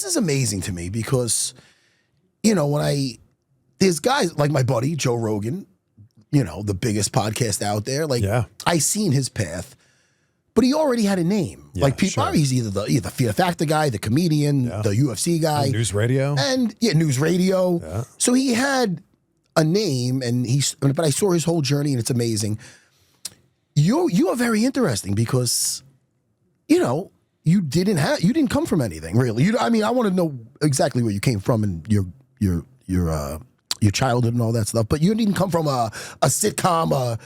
this is amazing to me because, there's guys like my buddy, Joe Rogan, the biggest podcast out there. Like, I seen his path, but he already had a name. Yeah, like, people are he's either the Fear Factor guy, the comedian, the UFC guy. And news radio. News radio. Yeah. So he had a name, but I saw his whole journey, and it's amazing. You are very interesting because, you didn't come from anything really. I want to know exactly where you came from and your childhood and all that stuff. But you didn't come from a sitcom,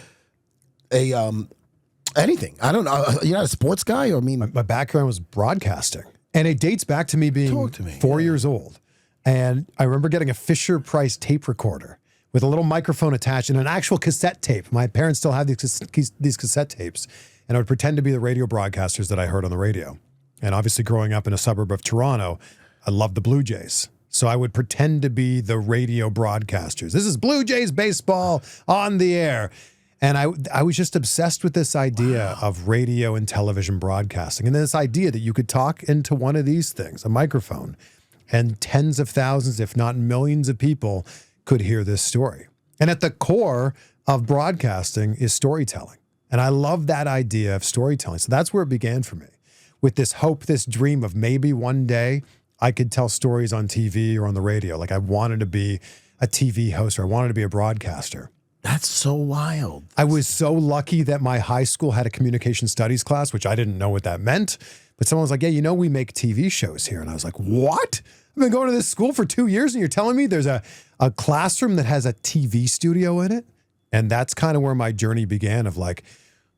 anything. I don't know. You're not a sports guy, or my background was broadcasting, and it dates back to me being 4 years old. And I remember getting a Fisher-Price tape recorder with a little microphone attached and an actual cassette tape. My parents still have these cassette tapes, and I would pretend to be the radio broadcasters that I heard on the radio. And obviously growing up in a suburb of Toronto, I loved the Blue Jays. So I would pretend to be the radio broadcasters. This is Blue Jays baseball on the air. And I was just obsessed with this idea of radio and television broadcasting. And this idea that you could talk into one of these things, a microphone, and tens of thousands, if not millions of people could hear this story. And at the core of broadcasting is storytelling. And I love that idea of storytelling. So that's where it began for me, with this hope, this dream of maybe one day I could tell stories on TV or on the radio. Like I wanted to be a TV host, or I wanted to be a broadcaster. That's so wild. I was so lucky that my high school had a communication studies class, which I didn't know what that meant. But someone was like, yeah, we make TV shows here. And I was like, what? I've been going to this school for 2 years and you're telling me there's a classroom that has a TV studio in it? And that's kind of where my journey began of like,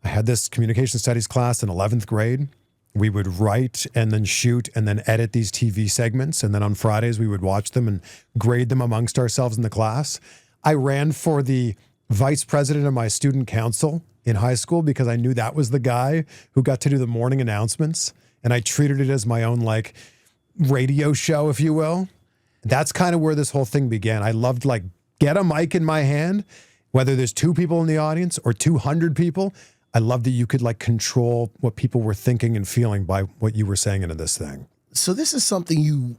I had this communication studies class in 11th grade. We would write and then shoot and then edit these TV segments. And then on Fridays, we would watch them and grade them amongst ourselves in the class. I ran for the vice president of my student council in high school because I knew that was the guy who got to do the morning announcements. And I treated it as my own like radio show, if you will. That's kind of where this whole thing began. I loved like get a mic in my hand, whether there's 2 people in the audience or 200 people. I love that you could like control what people were thinking and feeling by what you were saying into this thing. So this is something you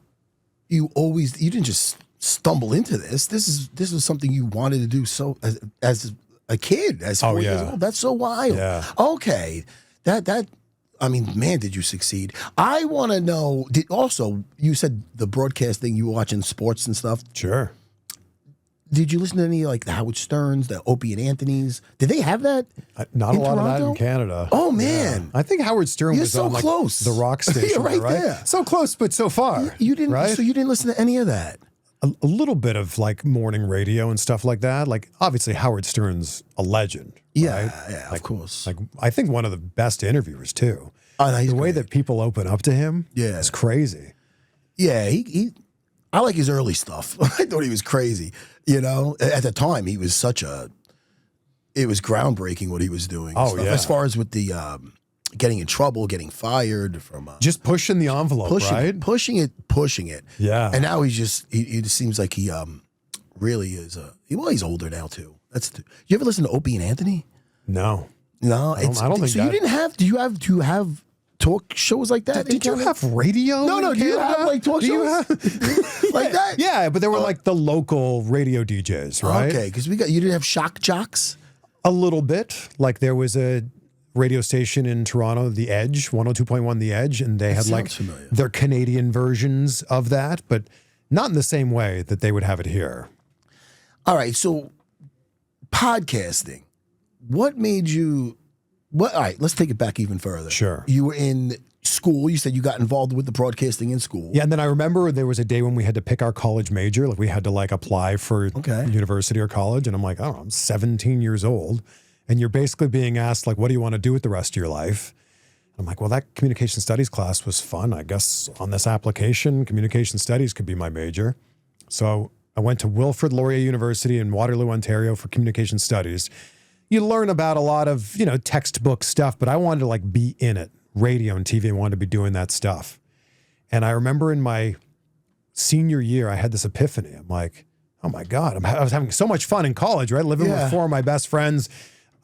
didn't just stumble into this. This was something you wanted to do so as a kid, as 4 years old. That's so wild. Yeah. Okay. Man, did you succeed? I want to know, you said the broadcasting, you watching sports and stuff. Sure. Did you listen to any like the Howard Sterns, the Opie and Anthony's? Did they have that? Not a lot Toronto? of that in Canada. Oh man, yeah. I think Howard Stern was so on like close. the rock station, right right there. So close, but so far. You didn't. right? So you didn't listen to any of that. A little bit of like morning radio and stuff like that. Like obviously Howard Stern's a legend. Yeah, right? yeah, like, of course. Like I think one of the best interviewers too. Oh, no, the way great. that people open up to him, is crazy. Yeah, I like his early stuff. I thought he was crazy. At the time, he was it was groundbreaking what he was doing. Oh, yeah. As far as with the getting in trouble, getting fired from just pushing the envelope, right? Pushing it. Yeah. And now he just seems like he really is. He's older now too. You ever listen to Opie and Anthony? No. No, I don't think so. You didn't have. Do you have talk shows like that? Did you have radio? No. Do you have like talk shows like that? Yeah, but they were like the local radio DJs, right? Okay, because you didn't have shock jocks. A little bit. Like there was a radio station in Toronto, The Edge, 102.1 The Edge, and they had like familiar. their Canadian versions of that, but not in the same way that they would have it here. All right, so podcasting. What made you? All right, let's take it back even further. Sure. You were in school. You said you got involved with the broadcasting in school. Yeah, and then I remember there was a day when we had to pick our college major. Like we had to like apply for university or college, and I'm like, I don't know, I'm 17 years old, and you're basically being asked like, what do you want to do with the rest of your life? I'm like, well, that communication studies class was fun. I guess on this application, communication studies could be my major. So I went to Wilfrid Laurier University in Waterloo, Ontario for communication studies. You learn about a lot of, textbook stuff, but I wanted to like be in it, radio and TV. I wanted to be doing that stuff. And I remember in my senior year, I had this epiphany. I'm like, oh my God, I was having so much fun in college, right? Living with 4 of my best friends.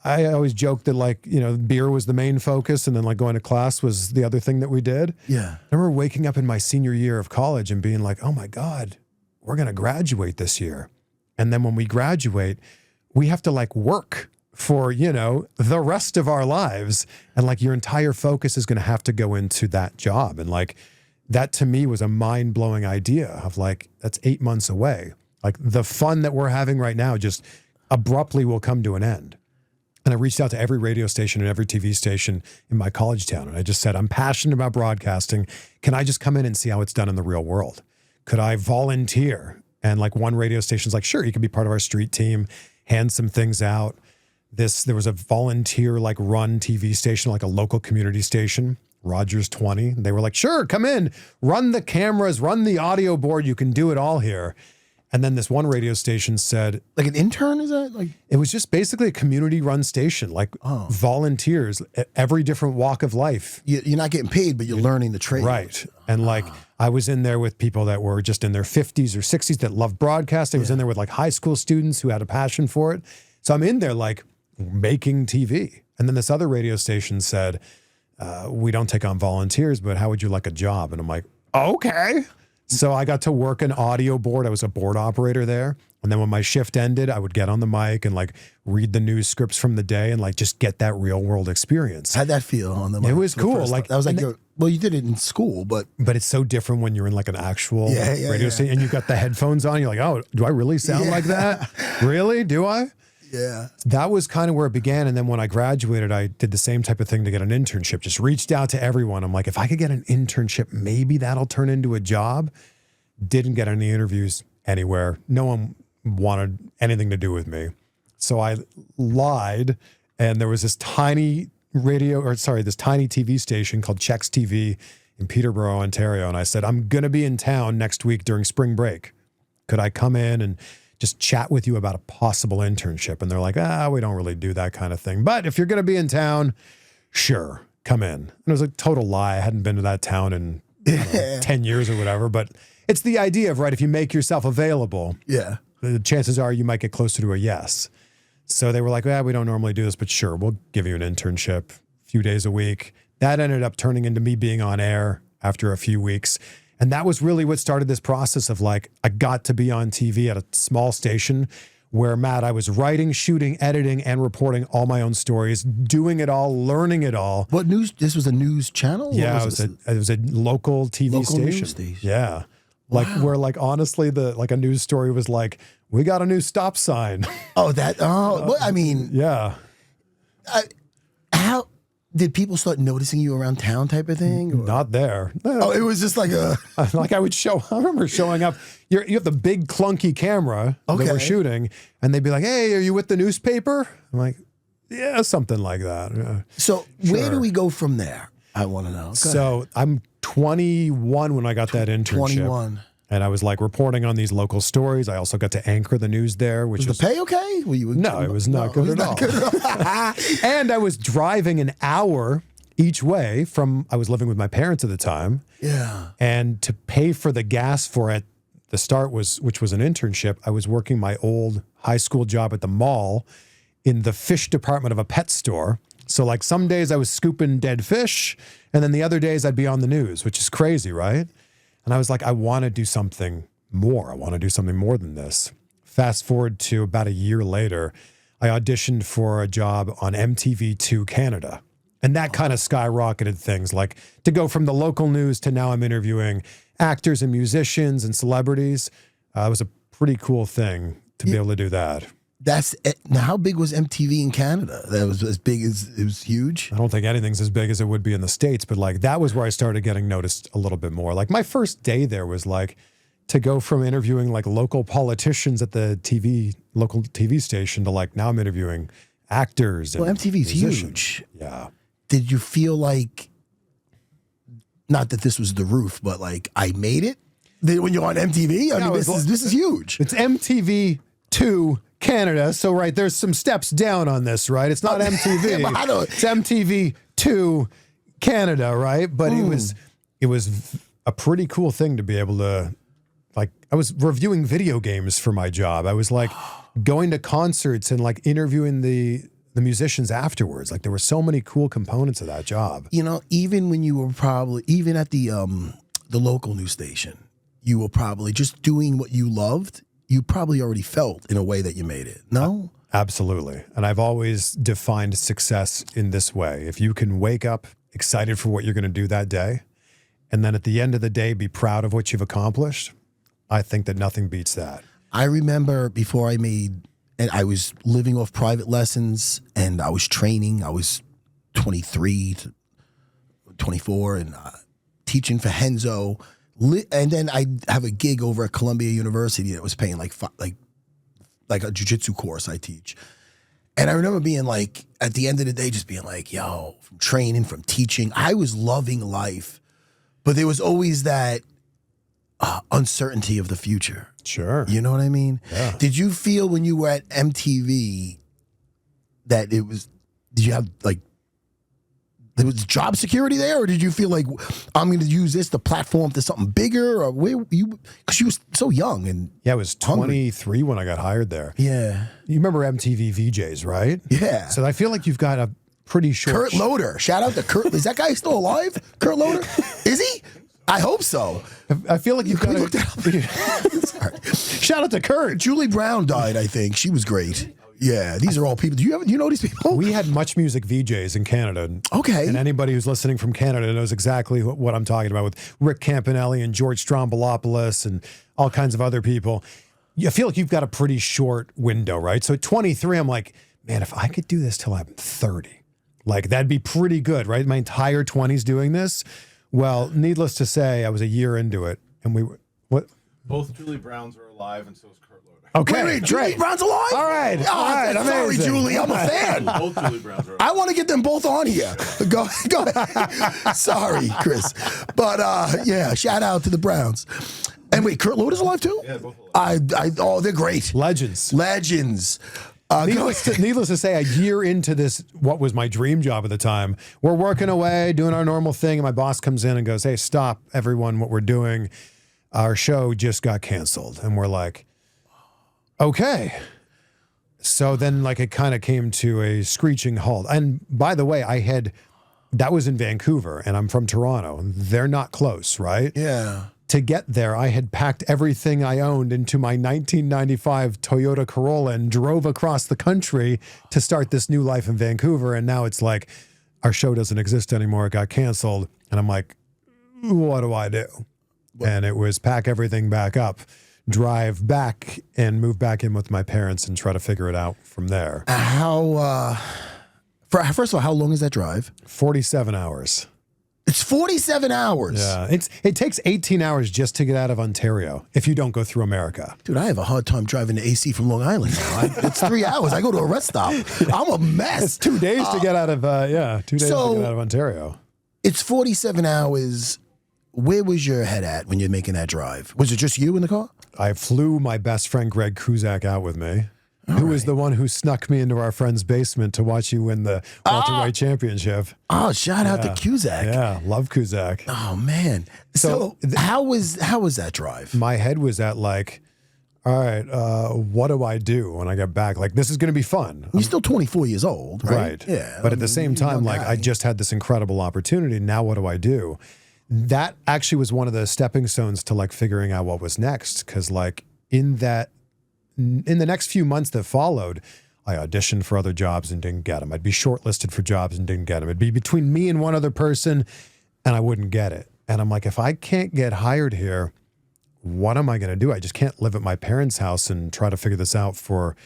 I always joked that like, beer was the main focus and then like going to class was the other thing that we did. Yeah. I remember waking up in my senior year of college and being like, oh my God, we're going to graduate this year. And then when we graduate, we have to like work for, the rest of our lives. And like your entire focus is going to have to go into that job. And like that to me was a mind-blowing idea of like, that's 8 months away. Like the fun that we're having right now just abruptly will come to an end. And I reached out to every radio station and every TV station in my college town. And I just said, I'm passionate about broadcasting. Can I just come in and see how it's done in the real world? Could I volunteer? And like one radio station's like, sure, you can be part of our street team, hand some things out. There was a volunteer like run TV station, like a local community station, Rogers 20. They were like, sure, come in, run the cameras, run the audio board. You can do it all here. And then this one radio station said, like an intern, is that like? It was just basically a community run station, like volunteers, every different walk of life. You're not getting paid, but you're learning the trade. Right. And like, I was in there with people that were just in their 50s or 60s that loved broadcasting. I was in there with like high school students who had a passion for it. So I'm in there like making TV. And then this other radio station said, we don't take on volunteers, but how would you like a job? And I'm like, okay. So I got to work an audio board. I was a board operator there. And then when my shift ended, I would get on the mic and like read the news scripts from the day and like just get that real world experience. How'd that feel on the mic? It was cool. Like that was like well, you did it in school, but it's so different when you're in like an actual radio station and you've got the headphones on. You're like, oh, do I really sound like that? Really? Do I? Yeah. That was kind of where it began. And then when I graduated, I did the same type of thing to get an internship. Just reached out to everyone. I'm like, if I could get an internship, maybe that'll turn into a job. Didn't get any interviews anywhere. No one wanted anything to do with me. So I lied. And there was this tiny this tiny TV station called Chex TV in Peterborough, Ontario. And I said, I'm going to be in town next week during spring break. Could I come in and just chat with you about a possible internship? And they're like, we don't really do that kind of thing. But if you're going to be in town, sure, come in. And it was a total lie. I hadn't been to that town in 10 years or whatever. But it's the idea of, right, if you make yourself available, the chances are you might get closer to a yes. So they were like, we don't normally do this, but sure, we'll give you an internship a few days a week. That ended up turning into me being on air after a few weeks. And that was really what started this process of like, I got to be on TV at a small station where, Matt, I was writing, shooting, editing, and reporting all my own stories, doing it all, learning it all. What news? This was a news channel? Yeah, it was a local TV station. News station. Yeah. Like where like honestly a news story was like, we got a new stop sign. Well, I mean, yeah. How did people start noticing you around town type of thing? Or? Not there. Oh, it was just like a like I remember showing up. You have the big clunky camera that we're shooting, and they'd be like, "Hey, are you with the newspaper?" I'm like, "Yeah, something like that." Yeah. So where do we go from there? I want to know. So I'm 21 when I got that internship. 21. And I was like reporting on these local stories. I also got to anchor the news there, which was the pay okay? No, it was not good at all. And I was driving an hour each way I was living with my parents at the time. Yeah. And to pay for the gas for it, the start which was an internship, I was working my old high school job at the mall in the fish department of a pet store. So like some days I was scooping dead fish, and then the other days I'd be on the news, which is crazy, right? And I was like, I want to do something more. I want to do something more than this. Fast forward to about a year later, I auditioned for a job on MTV2 Canada. And that kind of skyrocketed things, like to go from the local news to now I'm interviewing actors and musicians and celebrities. It was a pretty cool thing to be able to do that. Now, how big was MTV in Canada? That was as big as it was huge. I don't think anything's as big as it would be in the States, but like that was where I started getting noticed a little bit more. Like my first day there was like to go from interviewing like local politicians at the local TV station to like now I'm interviewing actors. Well, MTV's huge. Yeah. Did you feel like, not that this was the roof, but like I made it when you're on MTV? I mean, this is huge. It's MTV2 Canada, so right, there's some steps down on this, right? It's not MTV. It's MTV2 Canada, right? But it was a pretty cool thing to be able to, like, I was reviewing video games for my job. I was like going to concerts and like interviewing the the musicians afterwards. Like there were so many cool components of that job. You know, even when you were probably, even at the local news station, you were probably just doing what you loved. You probably already felt in a way that you made it. No? Absolutely. And I've always defined success in this way. If you can wake up excited for what you're going to do that day, and then at the end of the day, be proud of what you've accomplished, I think that nothing beats that. I remember before and I was living off private lessons and I was training. I was 23 to 24 and teaching for Henzo. And then I have a gig over at Columbia University that was paying like a jiu-jitsu course I teach. And I remember being like, at the end of the day, just being like, yo, from training, from teaching, I was loving life. But there was always that uncertainty of the future. Sure. You know what I mean? Yeah. Did you feel when you were at MTV that did you have like, there was job security there, or did you feel like I'm going to use this to platform to something bigger, or where you? Because you was so young and I was 23 when I got hired there. Yeah, you remember MTV VJs, right? Yeah. So I feel like you've got a pretty short. Kurt Loder, shout out to Kurt. Is that guy still alive? Kurt Loder, is he? I hope so. I feel like you've got to. Sorry. Shout out to Kurt. Julie Brown died, I think. She was great. Yeah, these are all people. Do you know these people? We had Much Music VJs in Canada. Okay. And anybody who's listening from Canada knows exactly what I'm talking about with Rick Campanelli and George Strombolopoulos and all kinds of other people. I feel like you've got a pretty short window, right? So at 23, I'm like, man, if I could do this till I'm 30, like that'd be pretty good, right? My entire 20s doing this. Well, needless to say, I was a year into it, and we were, what? Both Julie Browns are alive, and so is Kurt Loder. Okay, wait, Julie Brown's alive? All right, I'm sorry, Julie, I'm a fan. Both Julie Browns are alive. I want to get them both on here. Go ahead. Sorry, Chris. But yeah, shout out to the Browns. And wait, Kurt Loder's alive too? Yeah, both alive. Oh, they're great. Legends. Needless to say, a year into this, what was my dream job at the time, we're working away, doing our normal thing, and my boss comes in and goes, hey, stop, everyone, what we're doing. Our show just got canceled. And we're like, okay. So then, like, it kind of came to a screeching halt. And by the way, that was in Vancouver, and I'm from Toronto. They're not close, right? Yeah. To get there, I had packed everything I owned into my 1995 Toyota Corolla and drove across the country to start this new life in Vancouver. And now it's like, our show doesn't exist anymore. It got canceled. And I'm like, what do I do? And it was pack everything back up, drive back and move back in with my parents and try to figure it out from there. First of all, how long is that drive? 47 hours. It's 47 hours. Yeah, it takes 18 hours just to get out of Ontario if you don't go through America. Dude, I have a hard time driving to AC from Long Island now. It's 3 hours. I go to a rest stop. I'm a mess. It's 2 days to get out of, 2 days to get out of Ontario. It's 47 hours. Where was your head at when you're making that drive? Was it just you in the car? I flew my best friend Greg Kuzak out with me. Who was the one who snuck me into our friend's basement to watch you win the welterweight championship? Oh, shout out to Cusack. Yeah, love Cusack. Oh man. So how was that drive? My head was at like, all right, what do I do when I get back? Like, this is going to be fun. You're still 24 years old, right? Yeah. But at the same time, like, I just had this incredible opportunity. Now what do I do? That actually was one of the stepping stones to like figuring out what was next. Because like in the next few months that followed, I auditioned for other jobs and didn't get them. I'd be shortlisted for jobs and didn't get them. It'd be between me and one other person, and I wouldn't get it. And I'm like, if I can't get hired here, what am I going to do? I just can't live at my parents' house and try to figure this out for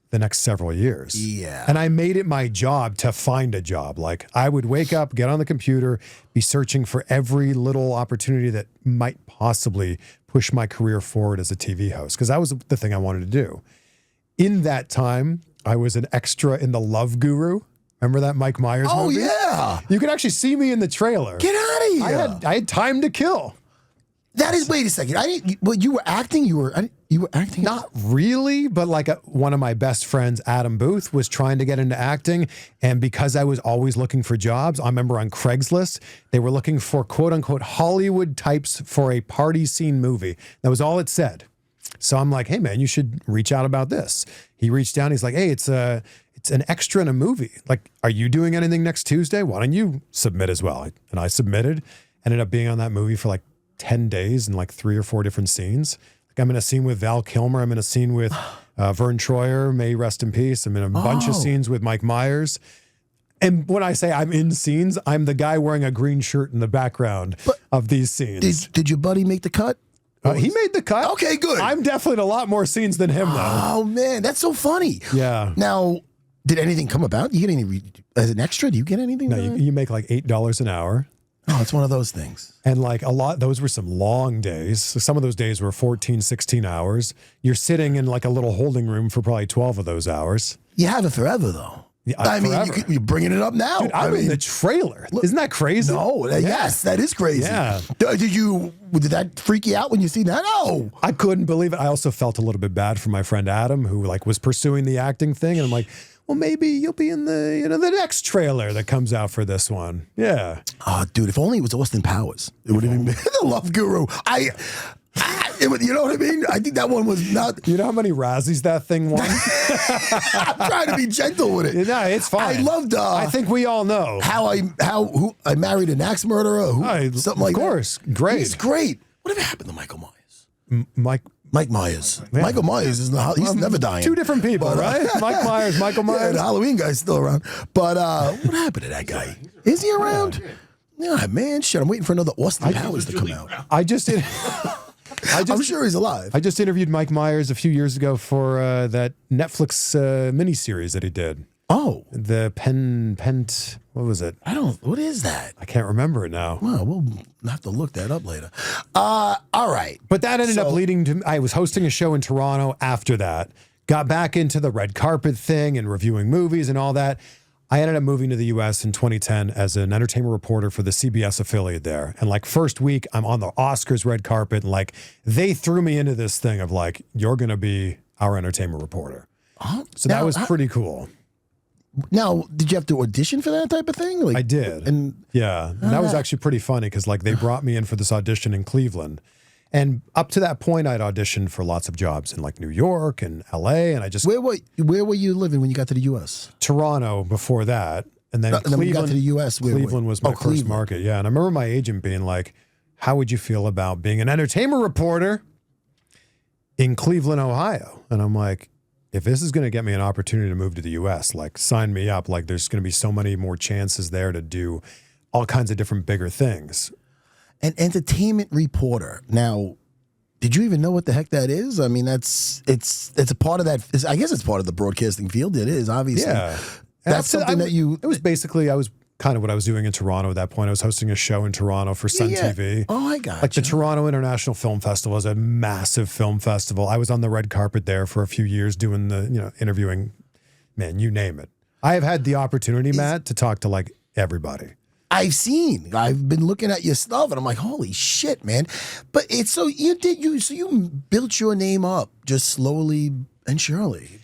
the next several years. Yeah. And I made it my job to find a job. Like, I would wake up, get on the computer, be searching for every little opportunity that might possibly push my career forward as a TV host, because that was the thing I wanted to do. In that time, I was an extra in The Love Guru. Remember that Mike Myers movie? Oh, yeah. You could actually see me in the trailer. Get out of here. I had time to kill. That is, wait a second. You were acting? You were acting? Not really, but like one of my best friends, Adam Booth, was trying to get into acting. And because I was always looking for jobs, I remember on Craigslist, they were looking for quote unquote Hollywood types for a party scene movie. That was all it said. So I'm like, hey man, you should reach out about this. He reached out. He's like, hey, it's an extra in a movie. Like, are you doing anything next Tuesday? Why don't you submit as well? And I submitted, ended up being on that movie for like 10 days and like 3 or 4 different scenes. Like I'm in a scene with Val Kilmer. I'm in a scene with Vern Troyer, may he rest in peace. I'm in a bunch of scenes with Mike Myers. And when I say I'm in scenes, I'm the guy wearing a green shirt in the background of these scenes. Did your buddy make the cut? He made the cut. Okay, good. I'm definitely in a lot more scenes than him, though. Oh, man, that's so funny. Yeah. Now, did anything come about? You get any, as an extra, do you get anything? No, you make like $8 an hour. Oh, it's one of those things. And like those were some long days. So some of those days were 14, 16 hours. You're sitting in like a little holding room for probably 12 of those hours. You have it forever, though. Yeah, I mean, forever. you're bringing it up now. Dude, I'm in the trailer. Isn't that crazy? No, yes, that is crazy. Yeah. Did that freak you out when you see that? No. I couldn't believe it. I also felt a little bit bad for my friend Adam, who like was pursuing the acting thing. And I'm like, well, maybe you'll be in the the next trailer that comes out for this one. Yeah. Oh, dude, if only it was Austin Powers. It would have been the Love Guru. You know what I mean? I think that one was not. You know how many Razzies that thing won? I'm trying to be gentle with it. No, it's fine. I loved. I think we all know how I married an axe murderer. Something like that. Of course, great. He's great. Whatever happened to Michael Myers? Mike Myers. Yeah. Michael Myers is not. He's never dying. 2 different people, right? Mike Myers, Michael Myers. Yeah, the Halloween guy's still around. But what happened to that guy? Is he around? Yeah, man. Shit, I'm waiting for another Austin Powers to come out. I'm sure he's alive. I just interviewed Mike Myers a few years ago for that Netflix miniseries that he did. Oh. The what was it? What is that? I can't remember it now. Well, we'll have to look that up later. All right. But that ended up leading to, I was hosting a show in Toronto after that, got back into the red carpet thing and reviewing movies and all that. I ended up moving to the US in 2010 as an entertainment reporter for the CBS affiliate there. And like first week, I'm on the Oscars red carpet and like they threw me into this thing of like, you're going to be our entertainment reporter. So that was pretty cool. Now, did you have to audition for that type of thing? Like, I did. And that was actually pretty funny because like they brought me in for this audition in Cleveland. And up to that point, I'd auditioned for lots of jobs in like New York and LA. And I just... Where were you living when you got to the U.S.? Toronto before that. And then Cleveland. Then when you got to the U.S., Cleveland was my first market. Yeah. And I remember my agent being like, how would you feel about being an entertainment reporter in Cleveland, Ohio? And I'm like, if this is going to get me an opportunity to move to the U.S., like sign me up. Like there's going to be so many more chances there to do all kinds of different bigger things. An entertainment reporter. Now, did you even know what the heck that is? I mean, it's a part of that. I guess it's part of the broadcasting field. It is, obviously. Yeah. That's something that you... It was basically, I was kind of what I was doing in Toronto at that point. I was hosting a show in Toronto for Sun TV. Oh, I got Like the Toronto International Film Festival is a massive film festival. I was on the red carpet there for a few years doing the, interviewing, man, you name it. I have had the opportunity, Matt, to talk to like everybody. I've been looking at your stuff and I'm like, holy shit, man. But it's so you built your name up just slowly and surely.